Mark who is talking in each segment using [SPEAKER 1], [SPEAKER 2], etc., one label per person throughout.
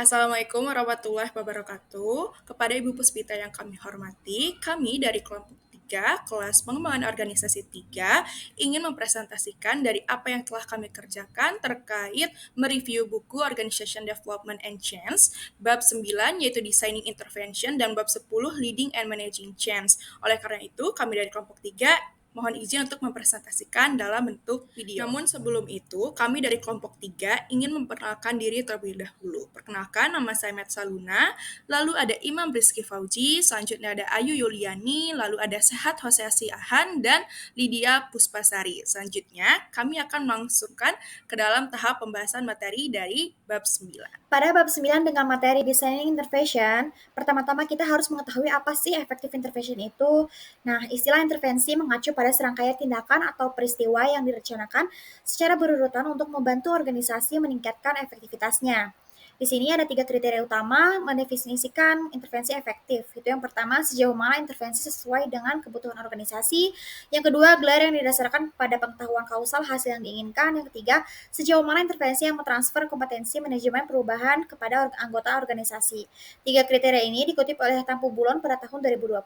[SPEAKER 1] Assalamualaikum warahmatullahi wabarakatuh. Kepada Ibu Puspita yang kami hormati, kami dari kelompok 3, kelas pengembangan organisasi 3, ingin mempresentasikan dari apa yang telah kami kerjakan terkait mereview buku Organization Development and Change, bab 9 yaitu Designing Intervention, dan bab 10 Leading and Managing Change. Oleh karena itu, kami dari kelompok 3 mohon izin untuk mempresentasikan dalam bentuk video. Namun sebelum itu, kami dari kelompok 3 ingin memperkenalkan diri terlebih dahulu. Perkenalkan, nama saya Metsa Luna, lalu ada Imam Rizky Fauji, selanjutnya ada Ayu Yuliani, lalu ada Sehat Hoseasi Ahan, dan Lydia Puspasari. Selanjutnya, kami akan melangsungkan ke dalam tahap pembahasan materi dari bab 9.
[SPEAKER 2] Pada bab 9 dengan materi Designing Intervention, pertama-tama kita harus mengetahui apa sih effective intervention itu. Nah, istilah intervensi mengacu pada serangkaian tindakan atau peristiwa yang direncanakan secara berurutan untuk membantu organisasi meningkatkan efektivitasnya. Di sini ada 3 kriteria utama mendefinisikan intervensi efektif. Itu yang pertama, sejauh mana intervensi sesuai dengan kebutuhan organisasi. Yang kedua, gelar yang didasarkan pada pengetahuan kausal hasil yang diinginkan. Yang ketiga, sejauh mana intervensi yang mentransfer kompetensi manajemen perubahan kepada anggota organisasi. 3 kriteria ini dikutip oleh Tampu Bulon pada tahun 2020.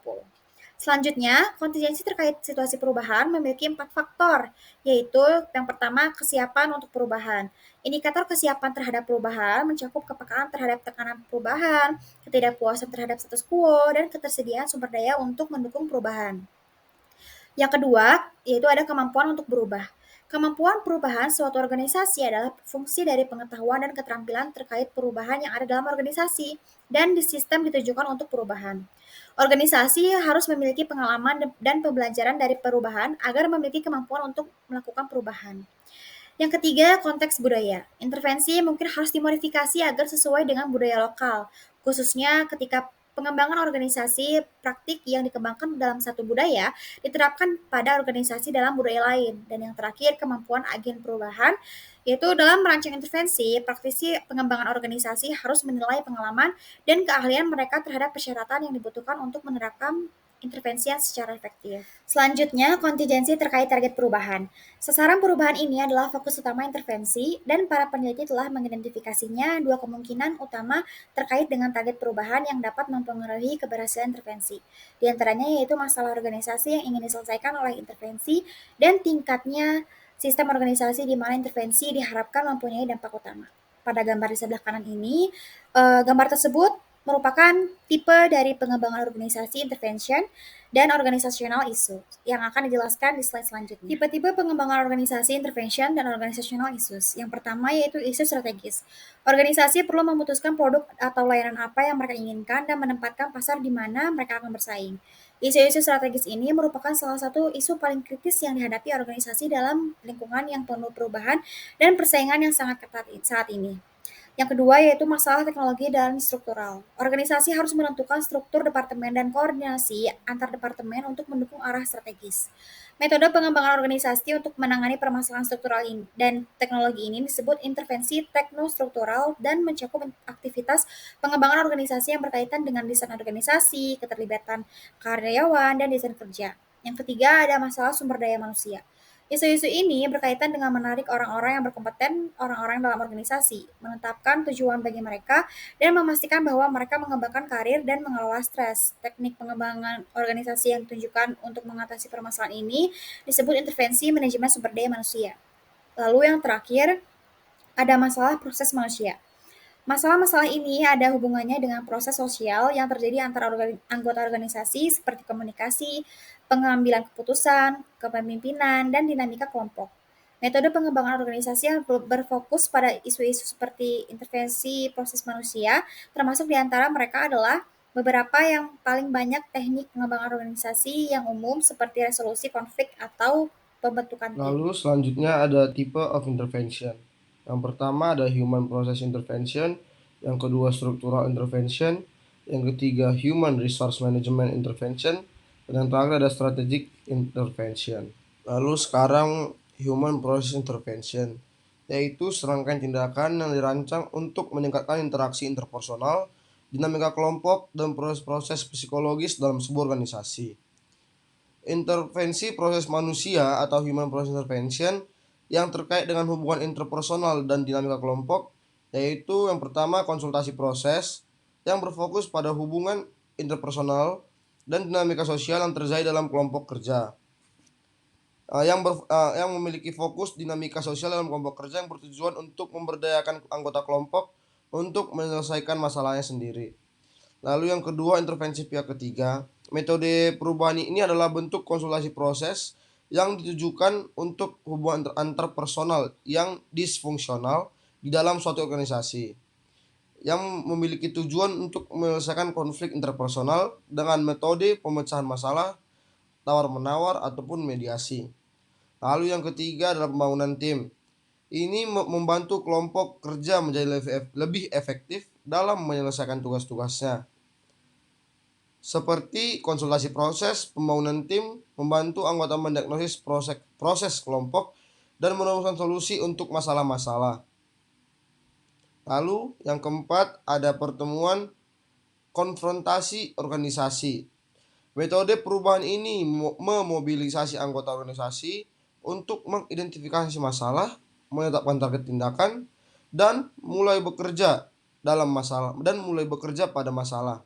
[SPEAKER 2] Selanjutnya, kontingensi terkait situasi perubahan memiliki 4 faktor, yaitu yang pertama, kesiapan untuk perubahan. Indikator kesiapan terhadap perubahan mencakup kepekaan terhadap tekanan perubahan, ketidakpuasan terhadap status quo, dan ketersediaan sumber daya untuk mendukung perubahan. Yang kedua, yaitu ada kemampuan untuk berubah. Kemampuan perubahan suatu organisasi adalah fungsi dari pengetahuan dan keterampilan terkait perubahan yang ada dalam organisasi, dan di sistem ditujukan untuk perubahan. Organisasi harus memiliki pengalaman dan pembelajaran dari perubahan agar memiliki kemampuan untuk melakukan perubahan. Yang ketiga, konteks budaya. Intervensi mungkin harus dimodifikasi agar sesuai dengan budaya lokal, khususnya ketika pengembangan organisasi praktik yang dikembangkan dalam satu budaya diterapkan pada organisasi dalam budaya lain. Dan yang terakhir, kemampuan agen perubahan, yaitu dalam merancang intervensi, praktisi pengembangan organisasi harus menilai pengalaman dan keahlian mereka terhadap persyaratan yang dibutuhkan untuk menerapkan intervensi yang secara efektif. Selanjutnya, kontingensi terkait target perubahan. Sasaran perubahan ini adalah fokus utama intervensi, dan para peneliti telah mengidentifikasinya 2 kemungkinan utama terkait dengan target perubahan yang dapat mempengaruhi keberhasilan intervensi. Di antaranya yaitu masalah organisasi yang ingin diselesaikan oleh intervensi dan tingkatnya sistem organisasi di mana intervensi diharapkan mempunyai dampak utama. Pada gambar di sebelah kanan ini, gambar tersebut merupakan tipe dari pengembangan organisasi intervention dan organizational issues yang akan dijelaskan di slide selanjutnya. Tipe-tipe pengembangan organisasi intervention dan organizational issues. Yang pertama yaitu isu strategis. Organisasi perlu memutuskan produk atau layanan apa yang mereka inginkan dan menempatkan pasar di mana mereka akan bersaing. Isu-isu strategis ini merupakan salah satu isu paling kritis yang dihadapi organisasi dalam lingkungan yang penuh perubahan dan persaingan yang sangat ketat saat ini. Yang kedua yaitu masalah teknologi dan struktural. Organisasi harus menentukan struktur departemen dan koordinasi antar departemen untuk mendukung arah strategis. Metode pengembangan organisasi untuk menangani permasalahan struktural dan teknologi ini disebut intervensi teknostruktural dan mencakup aktivitas pengembangan organisasi yang berkaitan dengan desain organisasi, keterlibatan karyawan, dan desain kerja. Yang ketiga ada masalah sumber daya manusia. Isu-isu ini berkaitan dengan menarik orang-orang yang berkompeten, orang-orang dalam organisasi, menetapkan tujuan bagi mereka, dan memastikan bahwa mereka mengembangkan karir dan mengelola stres. Teknik pengembangan organisasi yang ditunjukkan untuk mengatasi permasalahan ini disebut intervensi manajemen sumber daya manusia. Lalu yang terakhir, ada masalah proses manusia. Masalah-masalah ini ada hubungannya dengan proses sosial yang terjadi antara anggota organisasi seperti komunikasi, pengambilan keputusan, kepemimpinan, dan dinamika kelompok. Metode pengembangan organisasi yang berfokus pada isu-isu seperti intervensi proses manusia, termasuk di antara mereka adalah beberapa yang paling banyak teknik pengembangan organisasi yang umum seperti resolusi konflik atau pembentukan tim.
[SPEAKER 3] Lalu selanjutnya ada tipe of intervention. Yang pertama ada human process intervention, yang kedua structural intervention, yang ketiga human resource management intervention, dan yang terakhir ada strategic intervention. Lalu sekarang human process intervention, yaitu serangkaian tindakan yang dirancang untuk meningkatkan interaksi interpersonal, dinamika kelompok, dan proses-proses psikologis dalam sebuah organisasi. Intervensi proses manusia atau human process intervention yang terkait dengan hubungan interpersonal dan dinamika kelompok yaitu yang pertama konsultasi proses yang berfokus pada hubungan interpersonal dan dinamika sosial yang terjadi dalam kelompok kerja. Yang memiliki fokus dinamika sosial dalam kelompok kerja yang bertujuan untuk memberdayakan anggota kelompok untuk menyelesaikan masalahnya sendiri. Lalu yang kedua, intervensi pihak ketiga. Metode perubahan ini adalah bentuk konsultasi proses yang ditujukan untuk hubungan antar personal yang disfungsional di dalam suatu organisasi, yang memiliki tujuan untuk menyelesaikan konflik interpersonal dengan metode pemecahan masalah, tawar-menawar, ataupun mediasi. Lalu yang ketiga adalah pembangunan tim. Ini membantu kelompok kerja menjadi lebih efektif dalam menyelesaikan tugas-tugasnya. Seperti konsultasi proses, pembangunan tim membantu anggota mendiagnosis proses kelompok dan menemukan solusi untuk masalah-masalah. Lalu yang keempat ada pertemuan konfrontasi organisasi. Metode perubahan ini memobilisasi anggota organisasi untuk mengidentifikasi masalah, menetapkan target tindakan, dan mulai bekerja pada masalah.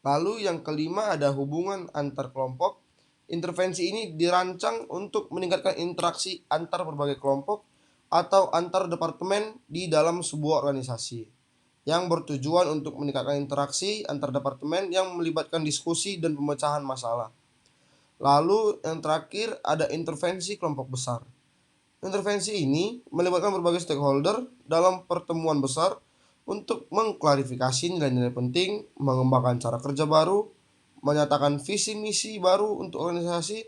[SPEAKER 3] Lalu yang kelima ada hubungan antar kelompok. Intervensi ini dirancang untuk meningkatkan interaksi antar berbagai kelompok atau antar departemen di dalam sebuah organisasi, yang bertujuan untuk meningkatkan interaksi antar departemen yang melibatkan diskusi dan pemecahan masalah. Lalu yang terakhir ada intervensi kelompok besar. Intervensi ini melibatkan berbagai stakeholder dalam pertemuan besar untuk mengklarifikasi nilai-nilai penting, mengembangkan cara kerja baru, menyatakan visi misi baru untuk organisasi,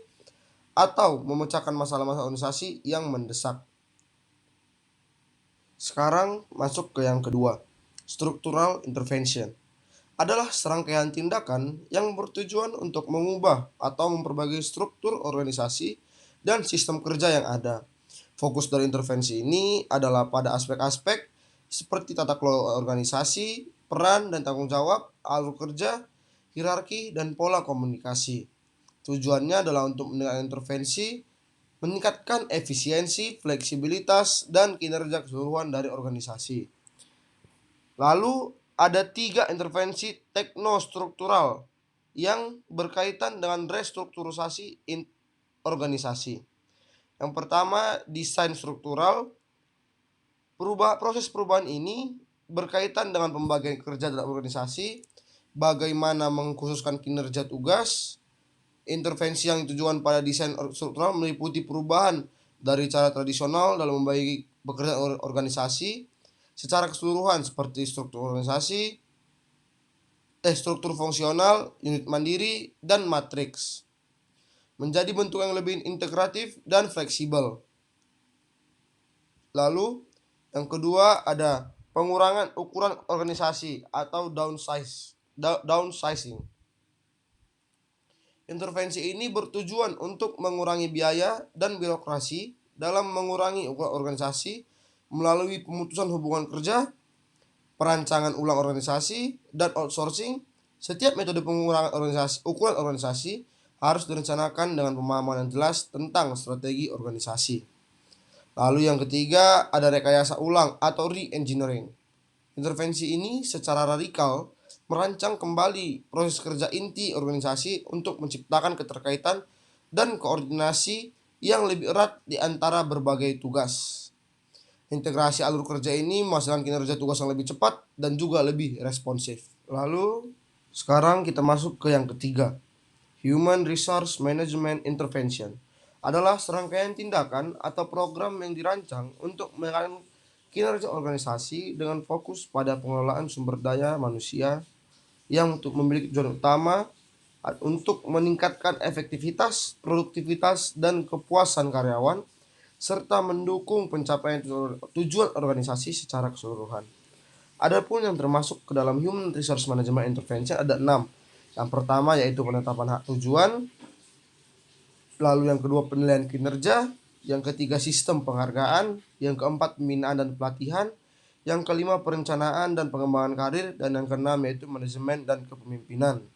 [SPEAKER 3] atau memecahkan masalah-masalah organisasi yang mendesak. Sekarang masuk ke yang kedua. Structural intervention adalah serangkaian tindakan yang bertujuan untuk mengubah atau memperbaiki struktur organisasi dan sistem kerja yang ada. Fokus dari intervensi ini adalah pada aspek-aspek seperti tata kelola organisasi, peran dan tanggung jawab, alur kerja, hierarki, dan pola komunikasi. Tujuannya adalah untuk meningkatkan efisiensi, fleksibilitas, dan kinerja keseluruhan dari organisasi. Lalu ada 3 intervensi teknostruktural yang berkaitan dengan restrukturisasi organisasi. Yang pertama, desain struktural. Proses perubahan ini berkaitan dengan pembagian kerja dalam organisasi, bagaimana mengkhususkan kinerja tugas. Intervensi yang tujuan pada desain struktural meliputi perubahan dari cara tradisional dalam membagi pekerjaan organisasi secara keseluruhan seperti struktur organisasi, struktur fungsional, unit mandiri, dan matriks, menjadi bentuk yang lebih integratif dan fleksibel. Lalu yang kedua ada pengurangan ukuran organisasi atau downsizing. Intervensi ini bertujuan untuk mengurangi biaya dan birokrasi dalam mengurangi ukuran organisasi melalui pemutusan hubungan kerja, perancangan ulang organisasi, dan outsourcing. Setiap metode pengurangan ukuran organisasi harus direncanakan dengan pemahaman yang jelas tentang strategi organisasi. Lalu yang ketiga ada rekayasa ulang atau re-engineering. Intervensi ini secara radikal merancang kembali proses kerja inti organisasi untuk menciptakan keterkaitan dan koordinasi yang lebih erat di antara berbagai tugas. Integrasi alur kerja ini menghasilkan kinerja tugas yang lebih cepat dan juga lebih responsif. Lalu sekarang kita masuk ke yang ketiga. Human Resource Management Intervention adalah serangkaian tindakan atau program yang dirancang untuk meningkatkan kinerja organisasi dengan fokus pada pengelolaan sumber daya manusia yang memiliki tujuan utama untuk meningkatkan efektivitas, produktivitas, dan kepuasan karyawan serta mendukung pencapaian tujuan organisasi secara keseluruhan. Adapun yang termasuk ke dalam Human Resource Management Intervention ada 6. Yang pertama yaitu penetapan hak tujuan, lalu yang kedua penilaian kinerja, yang ketiga sistem penghargaan, yang keempat pembinaan dan pelatihan, yang kelima perencanaan dan pengembangan karir, dan yang keenam yaitu manajemen dan kepemimpinan.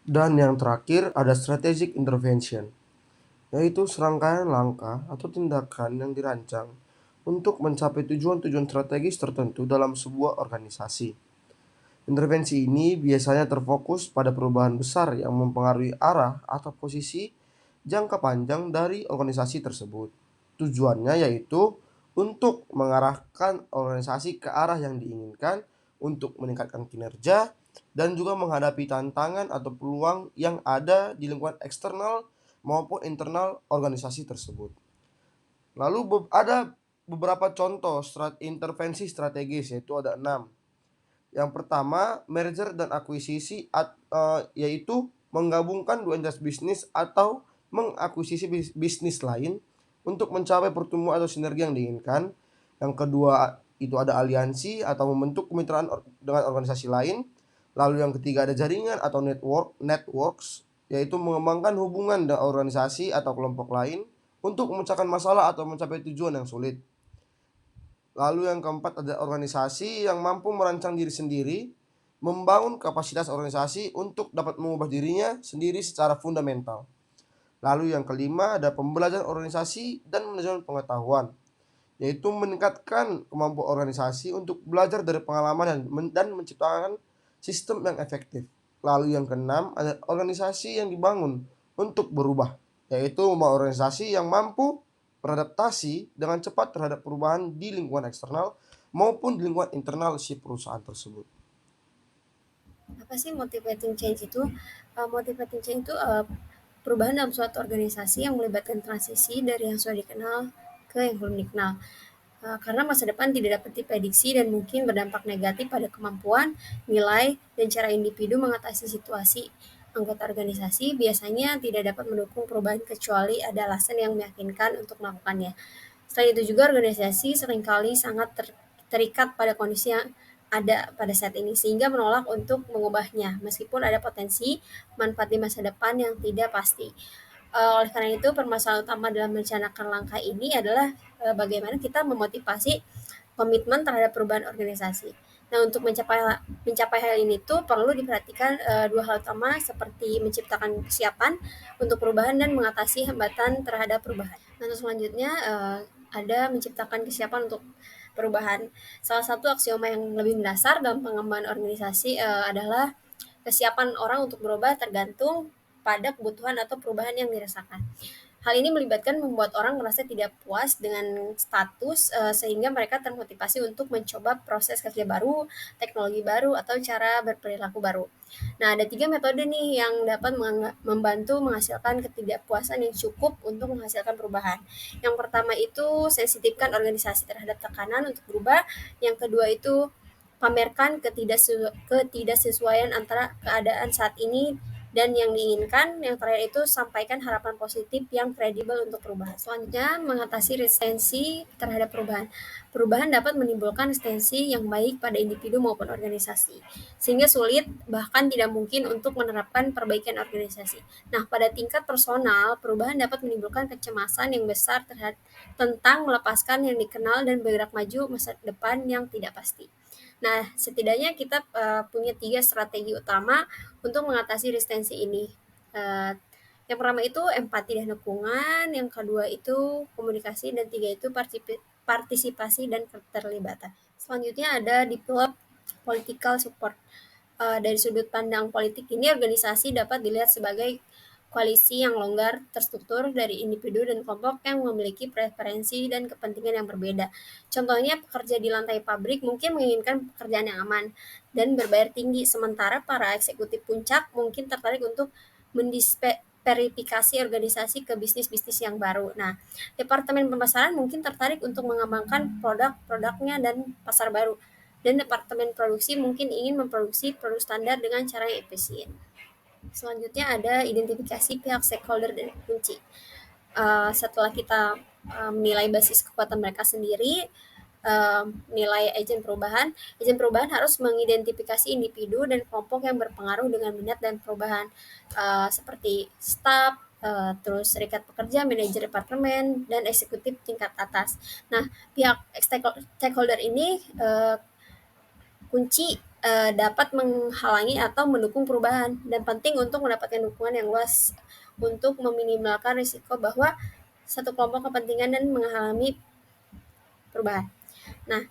[SPEAKER 3] Dan yang terakhir ada strategic intervention, yaitu serangkaian langkah atau tindakan yang dirancang untuk mencapai tujuan-tujuan strategis tertentu dalam sebuah organisasi. Intervensi ini biasanya terfokus pada perubahan besar yang mempengaruhi arah atau posisi jangka panjang dari organisasi tersebut. Tujuannya yaitu untuk mengarahkan organisasi ke arah yang diinginkan, untuk meningkatkan kinerja, dan juga menghadapi tantangan atau peluang yang ada di lingkungan eksternal maupun internal organisasi tersebut. Lalu ada beberapa contoh intervensi strategis, yaitu ada 6. Yang pertama, merger dan akuisisi, yaitu menggabungkan dua entitas bisnis atau mengakuisisi bisnis lain untuk mencapai pertumbuhan atau sinergi yang diinginkan. Yang kedua itu ada aliansi atau membentuk kemitraan dengan organisasi lain. Lalu yang ketiga ada jaringan atau networks, yaitu mengembangkan hubungan dengan organisasi atau kelompok lain untuk memecahkan masalah atau mencapai tujuan yang sulit. Lalu yang keempat ada organisasi yang mampu merancang diri sendiri, membangun kapasitas organisasi untuk dapat mengubah dirinya sendiri secara fundamental. Lalu yang kelima ada pembelajaran organisasi dan manajemen pengetahuan, yaitu meningkatkan kemampuan organisasi untuk belajar dari pengalaman dan menciptakan sistem yang efektif. Lalu yang keenam ada organisasi yang dibangun untuk berubah, yaitu organisasi yang mampu beradaptasi dengan cepat terhadap perubahan di lingkungan eksternal maupun di lingkungan internal si perusahaan tersebut.
[SPEAKER 4] Apa sih motivating change itu? Motivating change itu perubahan dalam suatu organisasi yang melibatkan transisi dari yang sudah dikenal ke yang belum dikenal. Karena masa depan tidak dapat diprediksi dan mungkin berdampak negatif pada kemampuan, nilai, dan cara individu mengatasi situasi. Anggota organisasi biasanya tidak dapat mendukung perubahan kecuali ada alasan yang meyakinkan untuk melakukannya. Selain itu juga organisasi seringkali sangat terikat pada kondisi yang ada pada saat ini sehingga menolak untuk mengubahnya meskipun ada potensi manfaat di masa depan yang tidak pasti. Oleh karena itu permasalahan utama dalam merencanakan langkah ini adalah bagaimana kita memotivasi komitmen terhadap perubahan organisasi. Nah, untuk mencapai hal ini tuh perlu diperhatikan dua hal utama seperti menciptakan kesiapan untuk perubahan dan mengatasi hambatan terhadap perubahan. Nah, selanjutnya ada menciptakan kesiapan untuk perubahan. Salah satu aksioma yang lebih mendasar dalam pengembangan organisasi adalah kesiapan orang untuk berubah tergantung pada kebutuhan atau perubahan yang dirasakan. Hal ini melibatkan membuat orang merasa tidak puas dengan status sehingga mereka termotivasi untuk mencoba proses kerja baru, teknologi baru, atau cara berperilaku baru. Nah, ada 3 metode nih yang dapat membantu menghasilkan ketidakpuasan yang cukup untuk menghasilkan perubahan. Yang pertama itu sensitifkan organisasi terhadap tekanan untuk berubah. Yang kedua itu pamerkan ketidaksesuaian antara keadaan saat ini dan yang diinginkan. Yang terakhir itu sampaikan harapan positif yang kredibel untuk perubahan. Selanjutnya, mengatasi resistensi terhadap perubahan. Perubahan dapat menimbulkan resistensi yang baik pada individu maupun organisasi, sehingga sulit bahkan tidak mungkin untuk menerapkan perbaikan organisasi. Nah, pada tingkat personal, perubahan dapat menimbulkan kecemasan yang besar tentang melepaskan yang dikenal dan bergerak maju masa depan yang tidak pasti. Nah, setidaknya kita punya 3 strategi utama untuk mengatasi resistensi ini. Yang pertama itu empati dan dukungan, yang kedua itu komunikasi, dan tiga itu partisipasi dan keterlibatan. Selanjutnya ada develop political support. Dari sudut pandang politik ini, organisasi dapat dilihat sebagai koalisi yang longgar terstruktur dari individu dan kelompok yang memiliki preferensi dan kepentingan yang berbeda. Contohnya, pekerja di lantai pabrik mungkin menginginkan pekerjaan yang aman dan berbayar tinggi, sementara para eksekutif puncak mungkin tertarik untuk verifikasi organisasi ke bisnis-bisnis yang baru. Nah, departemen pemasaran mungkin tertarik untuk mengembangkan produk-produknya dan pasar baru, dan departemen produksi mungkin ingin memproduksi produk standar dengan cara yang efisien. Selanjutnya ada identifikasi pihak stakeholder dan kunci. Setelah kita menilai basis kekuatan mereka sendiri, nilai agen perubahan harus mengidentifikasi individu dan kelompok yang berpengaruh dengan minat dan perubahan, seperti staf, terus serikat pekerja, manajer departemen, dan eksekutif tingkat atas. Nah, pihak stakeholder ini kunci dapat menghalangi atau mendukung perubahan dan penting untuk mendapatkan dukungan yang luas untuk meminimalkan risiko bahwa satu kelompok kepentingan dan mengalami perubahan. Nah,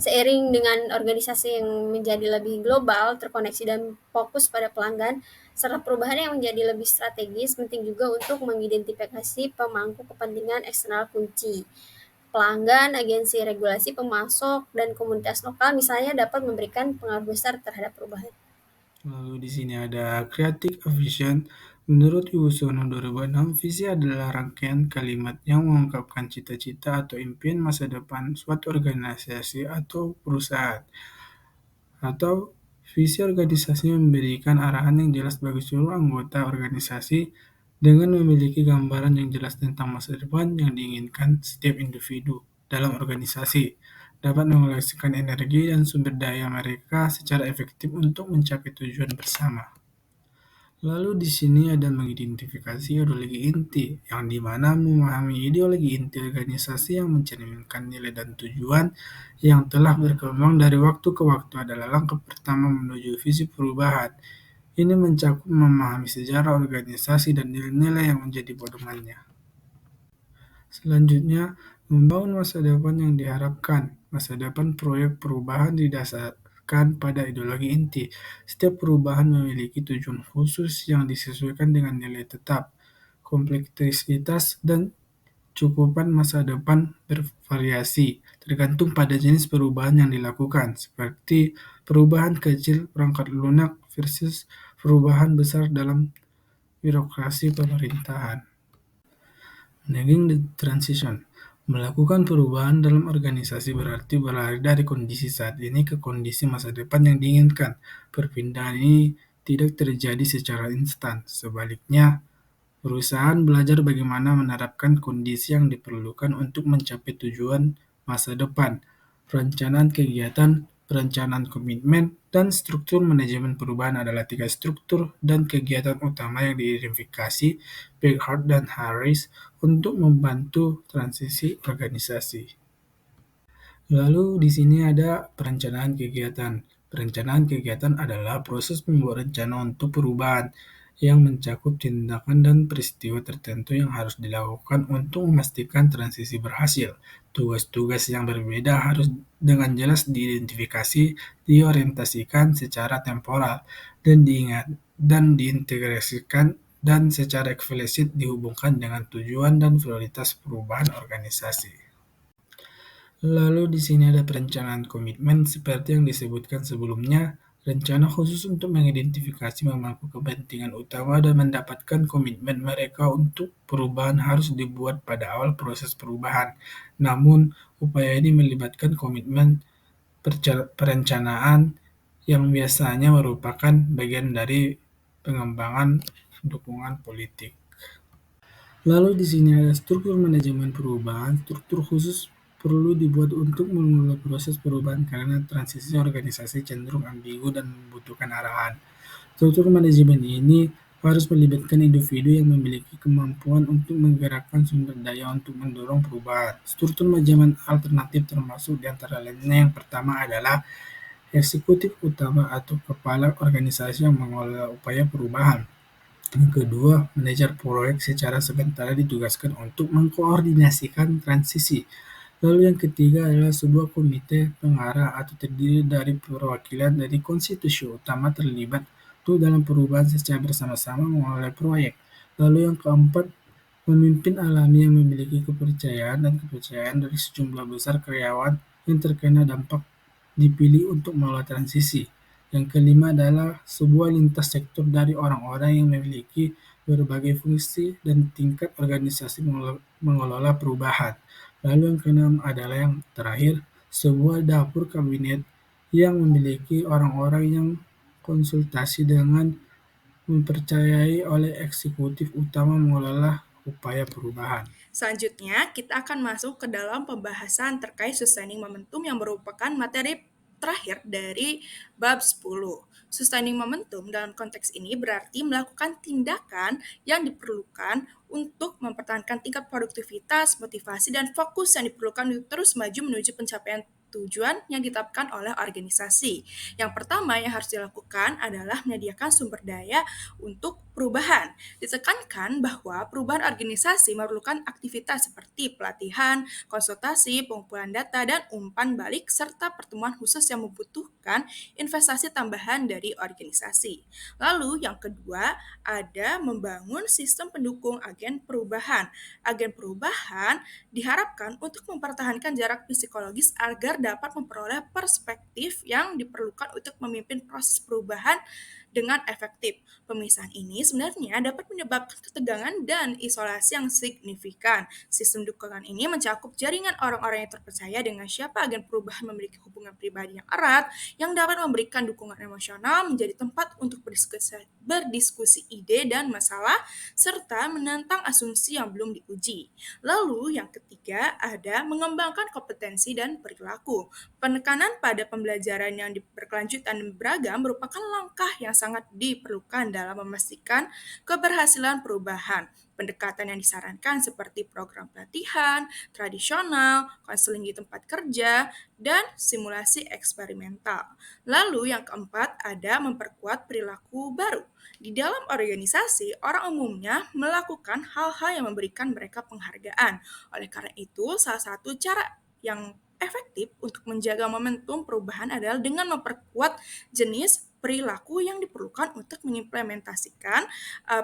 [SPEAKER 4] seiring dengan organisasi yang menjadi lebih global, terkoneksi dan fokus pada pelanggan, serta perubahan yang menjadi lebih strategis, penting juga untuk mengidentifikasi pemangku kepentingan eksternal kunci. Pelanggan, agensi regulasi, pemasok, dan komunitas lokal misalnya dapat memberikan pengaruh besar terhadap perubahan.
[SPEAKER 5] Lalu di sini ada Creative Vision. Menurut Yusono 2006, visi adalah rangkaian kalimat yang mengungkapkan cita-cita atau impian masa depan suatu organisasi atau perusahaan. Atau visi organisasi memberikan arahan yang jelas bagi seluruh anggota organisasi dengan memiliki gambaran yang jelas tentang masa depan yang diinginkan setiap individu dalam organisasi, dapat mengalokasikan energi dan sumber daya mereka secara efektif untuk mencapai tujuan bersama. Lalu di sini ada mengidentifikasi ideologi inti, yang dimana memahami ideologi inti organisasi yang mencerminkan nilai dan tujuan yang telah berkembang dari waktu ke waktu adalah langkah pertama menuju visi perubahan. Ini mencakup memahami sejarah organisasi dan nilai-nilai yang menjadi pedomannya. Selanjutnya, membangun masa depan yang diharapkan. Masa depan proyek perubahan didasarkan pada ideologi inti. Setiap perubahan memiliki tujuan khusus yang disesuaikan dengan nilai tetap. Kompleksitas dan cukupan masa depan bervariasi, tergantung pada jenis perubahan yang dilakukan, seperti perubahan kecil perangkat lunak versus perubahan besar dalam birokrasi pemerintahan. Managing the transition. Melakukan perubahan dalam organisasi berarti berlari dari kondisi saat ini ke kondisi masa depan yang diinginkan. Perpindahan ini tidak terjadi secara instan. Sebaliknya, perusahaan belajar bagaimana menerapkan kondisi yang diperlukan untuk mencapai tujuan masa depan. Perencanaan kegiatan, perencanaan komitmen, dan struktur manajemen perubahan adalah 3 struktur dan kegiatan utama yang diidentifikasi Picard dan Harris untuk membantu transisi organisasi. Lalu di sini ada perencanaan kegiatan. Perencanaan kegiatan adalah proses membuat rencana untuk perubahan yang mencakup tindakan dan peristiwa tertentu yang harus dilakukan untuk memastikan transisi berhasil. Tugas-tugas yang berbeda harus dengan jelas diidentifikasi, diorientasikan secara temporal, dan diingat dan diintegrasikan dan secara eksplisit dihubungkan dengan tujuan dan prioritas perubahan organisasi. Lalu di sini ada perencanaan komitmen seperti yang disebutkan sebelumnya, rencana khusus untuk mengidentifikasi pemangku kepentingan utama dan mendapatkan komitmen mereka untuk perubahan harus dibuat pada awal proses perubahan. Namun, upaya ini melibatkan komitmen perencanaan yang biasanya merupakan bagian dari pengembangan dukungan politik. Lalu di sini ada struktur manajemen perubahan. Struktur khusus perlu dibuat untuk mengelola proses perubahan karena transisi organisasi cenderung ambigu dan membutuhkan arahan. Struktur manajemen ini harus melibatkan individu yang memiliki kemampuan untuk menggerakkan sumber daya untuk mendorong perubahan. Struktur manajemen alternatif termasuk di antara lainnya yang pertama adalah eksekutif utama atau kepala organisasi yang mengelola upaya perubahan. Yang kedua, manajer proyek secara sementara ditugaskan untuk mengkoordinasikan transisi. Lalu yang ketiga adalah sebuah komite pengarah atau terdiri dari perwakilan dari konstitusi utama terlibat untuk dalam perubahan secara bersama-sama mengelola proyek. Lalu yang keempat, pemimpin alami yang memiliki kepercayaan dan kepercayaan dari sejumlah besar karyawan yang terkena dampak dipilih untuk mengelola transisi. Yang kelima adalah sebuah lintas sektor dari orang-orang yang memiliki berbagai fungsi dan tingkat organisasi mengelola perubahan. Lalu yang keenam adalah yang terakhir, sebuah dapur kabinet yang memiliki orang-orang yang konsultasi dengan mempercayai oleh eksekutif utama mengelola upaya perubahan.
[SPEAKER 1] Selanjutnya, kita akan masuk ke dalam pembahasan terkait sustaining momentum yang merupakan materi terakhir dari bab 10. Sustaining momentum dalam konteks ini berarti melakukan tindakan yang diperlukan untuk mempertahankan tingkat produktivitas, motivasi, dan fokus yang diperlukan untuk terus maju menuju pencapaian tujuan yang ditetapkan oleh organisasi. Yang pertama yang harus dilakukan adalah menyediakan sumber daya untuk perubahan. Ditekankan bahwa perubahan organisasi memerlukan aktivitas seperti pelatihan, konsultasi, pengumpulan data, dan umpan balik, serta pertemuan khusus yang membutuhkan investasi tambahan dari organisasi. Lalu yang kedua, ada membangun sistem pendukung agen perubahan. Agen perubahan diharapkan untuk mempertahankan jarak psikologis agar dapat memperoleh perspektif yang diperlukan untuk memimpin proses perubahan dengan efektif. Pemisahan ini sebenarnya dapat menyebabkan ketegangan dan isolasi yang signifikan. Sistem dukungan ini mencakup jaringan orang-orang yang terpercaya dengan siapa agen perubahan memiliki hubungan pribadi yang erat, yang dapat memberikan dukungan emosional, menjadi tempat untuk berdiskusi ide dan masalah, serta menantang asumsi yang belum diuji. Lalu yang ketiga ada mengembangkan kompetensi dan perilaku. Penekanan pada pembelajaran yang berkelanjutan dan beragam merupakan langkah yang sangat diperlukan dalam memastikan keberhasilan perubahan. Pendekatan yang disarankan seperti program pelatihan, tradisional, konseling di tempat kerja, dan simulasi eksperimental. Lalu yang keempat ada memperkuat perilaku baru. Di dalam organisasi, orang umumnya melakukan hal-hal yang memberikan mereka penghargaan. Oleh karena itu, salah satu cara yang efektif untuk menjaga momentum perubahan adalah dengan memperkuat jenis perilaku yang diperlukan untuk mengimplementasikan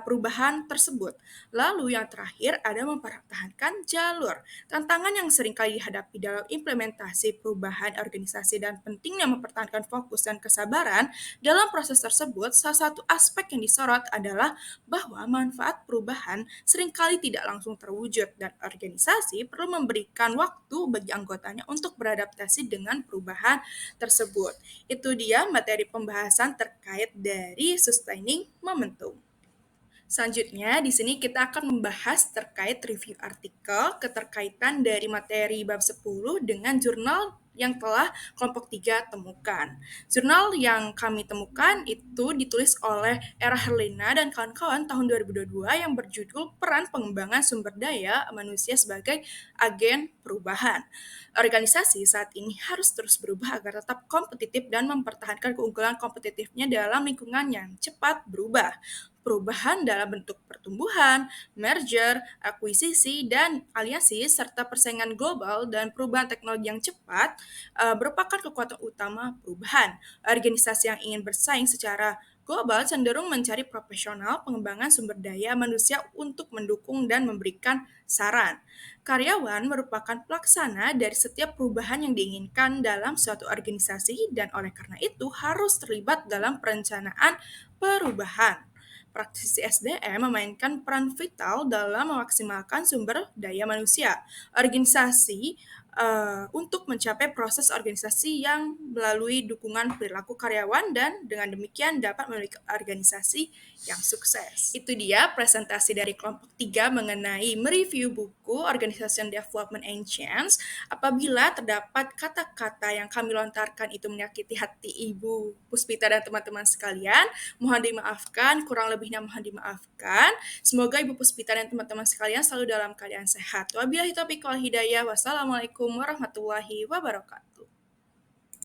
[SPEAKER 1] perubahan tersebut. Lalu yang terakhir ada mempertahankan jalur. Tantangan yang sering kali dihadapi dalam implementasi perubahan organisasi dan pentingnya mempertahankan fokus dan kesabaran dalam proses tersebut, salah satu aspek yang disorot adalah bahwa manfaat perubahan seringkali tidak langsung terwujud dan organisasi perlu memberikan waktu bagi anggotanya untuk beradaptasi dengan perubahan tersebut. Itu dia materi pembahasan terkait dari sustaining momentum. Selanjutnya, di sini kita akan membahas terkait review artikel, keterkaitan dari materi bab 10 dengan jurnal yang telah kelompok 3 temukan. Jurnal yang kami temukan itu ditulis oleh Era Herlina dan kawan-kawan tahun 2022 yang berjudul Peran Pengembangan Sumber Daya Manusia sebagai Agen Perubahan. Organisasi saat ini harus terus berubah agar tetap kompetitif dan mempertahankan keunggulan kompetitifnya dalam lingkungan yang cepat berubah. Perubahan dalam bentuk pertumbuhan, merger, akuisisi, dan aliansi, serta persaingan global dan perubahan teknologi yang cepat merupakan kekuatan utama perubahan. Organisasi yang ingin bersaing secara global cenderung mencari profesional pengembangan sumber daya manusia untuk mendukung dan memberikan saran. Karyawan merupakan pelaksana dari setiap perubahan yang diinginkan dalam suatu organisasi dan oleh karena itu harus terlibat dalam perencanaan perubahan. Praktisi SDM memainkan peran vital dalam memaksimalkan sumber daya manusia organisasi untuk mencapai proses organisasi yang melalui dukungan perilaku karyawan dan dengan demikian dapat memiliki organisasi yang sukses. Itu dia presentasi dari kelompok 3 mengenai mereview buku Organization Development and Change. Apabila terdapat kata-kata yang kami lontarkan itu menyakiti hati Ibu Puspita dan teman-teman sekalian, mohon dimaafkan, kurang lebihnya mohon dimaafkan. Semoga Ibu Puspita dan teman-teman sekalian selalu dalam keadaan sehat. Wabillahi taufiq wal hidayah. Wassalamualaikum warahmatullahi wabarakatuh.